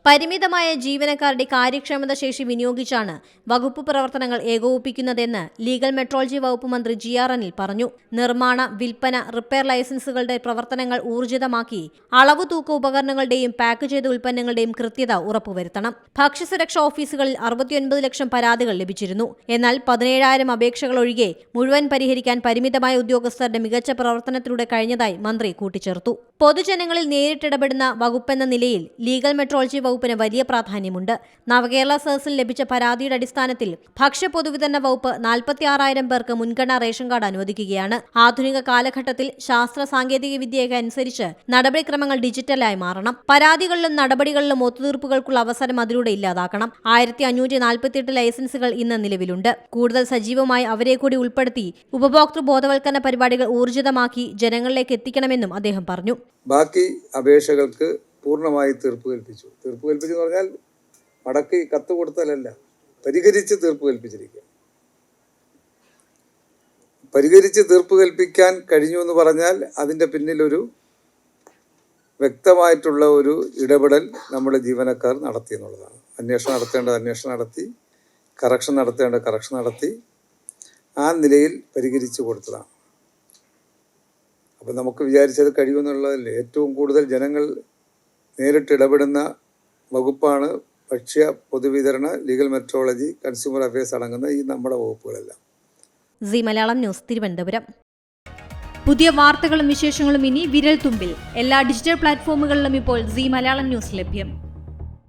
പരിമിതമായ ജീവനക്കാരുടെ കാര്യക്ഷമത ശേഷി വിനിയോഗിച്ചാണ് വകുപ്പ് പ്രവർത്തനങ്ങൾ ഏകോപിപ്പിക്കുന്നതെന്ന് ലീഗൽ മെട്രോളജി വകുപ്പ് മന്ത്രി GR അനിൽ പറഞ്ഞു. നിർമ്മാണ, വിൽപ്പന, റിപ്പയർ ലൈസൻസുകളുടെ പ്രവർത്തനങ്ങൾ ഊർജിതമാക്കി അളവ് തൂക്ക ഉപകരണങ്ങളുടെയും പാക്ക് ചെയ്ത ഉൽപ്പന്നങ്ങളുടെയും കൃത്യത ഉറപ്പുവരുത്തണം. ഭക്ഷ്യസുരക്ഷാ ഓഫീസുകളിൽ 69 ലക്ഷം പരാതികൾ ലഭിച്ചിരുന്നു. എന്നാൽ 17,000 അപേക്ഷകൾ ഒഴികെ മുഴുവൻ പരിഹരിക്കാൻ പരിമിതമായ ഉദ്യോഗസ്ഥരുടെ മികച്ച പ്രവർത്തനത്തിലൂടെ കഴിഞ്ഞതായി മന്ത്രി കൂട്ടിച്ചേർത്തു. പൊതുജനങ്ങളിൽ നേരിട്ടിടപെടുന്ന വകുപ്പെന്ന നിലയിൽ ലീഗൽ മെട്രോളജി വകുപ്പിന് വലിയ പ്രാധാന്യമുണ്ട്. നവകേരള സദസ്സിൽ ലഭിച്ച പരാതിയുടെ അടിസ്ഥാനത്തിൽ ഭക്ഷ്യ പൊതുവിതരണ വകുപ്പ് 46,000 പേർക്ക് മുൻഗണനാ റേഷൻ കാർഡ് അനുവദിക്കുകയാണ്. ആധുനിക കാലഘട്ടത്തിൽ ശാസ്ത്ര സാങ്കേതിക വിദ്യയ്ക്ക് അനുസരിച്ച് നടപടിക്രമങ്ങൾ ഡിജിറ്റലായി മാറണം. പരാതികളിലും നടപടികളിലും ഒത്തുതീർപ്പുകൾക്കുള്ള അവസരം അതിലൂടെ ഇല്ലാതാക്കണം. 1548 ലൈസൻസുകൾ ഇന്ന് നിലവിലുണ്ട്. കൂടുതൽ സജീവമായി അവരെ കൂടി ഉൾപ്പെടുത്തി ഉപഭോക്തൃ ബോധവൽക്കരണ പരിപാടികൾ ഊർജിതമാക്കി ജനങ്ങളിലേക്ക് എത്തിക്കണമെന്നും അദ്ദേഹം പറഞ്ഞു. ബാക്കി അപേക്ഷകൾക്ക് പൂർണ്ണമായി തീർപ്പ് കൽപ്പിച്ചു എന്ന് പറഞ്ഞാൽ മടക്കി കത്ത് കൊടുത്താലല്ല, പരിഹരിച്ച് തീർപ്പ് കൽപ്പിച്ചിരിക്കുക. പരിഹരിച്ച് തീർപ്പ് കൽപ്പിക്കാൻ കഴിഞ്ഞു എന്ന് പറഞ്ഞാൽ അതിൻ്റെ പിന്നിലൊരു വ്യക്തമായിട്ടുള്ള ഒരു ഇടപെടൽ നമ്മുടെ ജീവനക്കാർ നടത്തി എന്നുള്ളതാണ്. അന്വേഷണം നടത്തേണ്ടത് അന്വേഷണം നടത്തി, കറക്ഷൻ നടത്തേണ്ട കറക്ഷൻ നടത്തി, ആ നിലയിൽ പരിഹരിച്ചു കൊടുത്തതാണ്. അപ്പം നമുക്ക് വിചാരിച്ചത് കഴിയുമെന്നുള്ളതല്ലേ. ഏറ്റവും കൂടുതൽ ജനങ്ങൾ നേരിട്ട് ഇടപെടുന്ന വകുപ്പാണ് ഭക്ഷ്യ പൊതുവിതരണ, ലീഗൽ മെട്രോളജി, കൺസ്യൂമർ അഫയേഴ്സ് അടങ്ങുന്ന ഈ നമ്മുടെ വകുപ്പുകളെല്ലാം. സി മലയാളം ന്യൂസ്, തിരുവനന്തപുരം. പുതിയ വാർത്തകളും വിശേഷങ്ങളും ഇനി വിരൽ തുമ്പിൽ. എല്ലാ ഡിജിറ്റൽ പ്ലാറ്റ്ഫോമുകളിലും ഇപ്പോൾ സി മലയാളം ന്യൂസ് ലഭ്യം.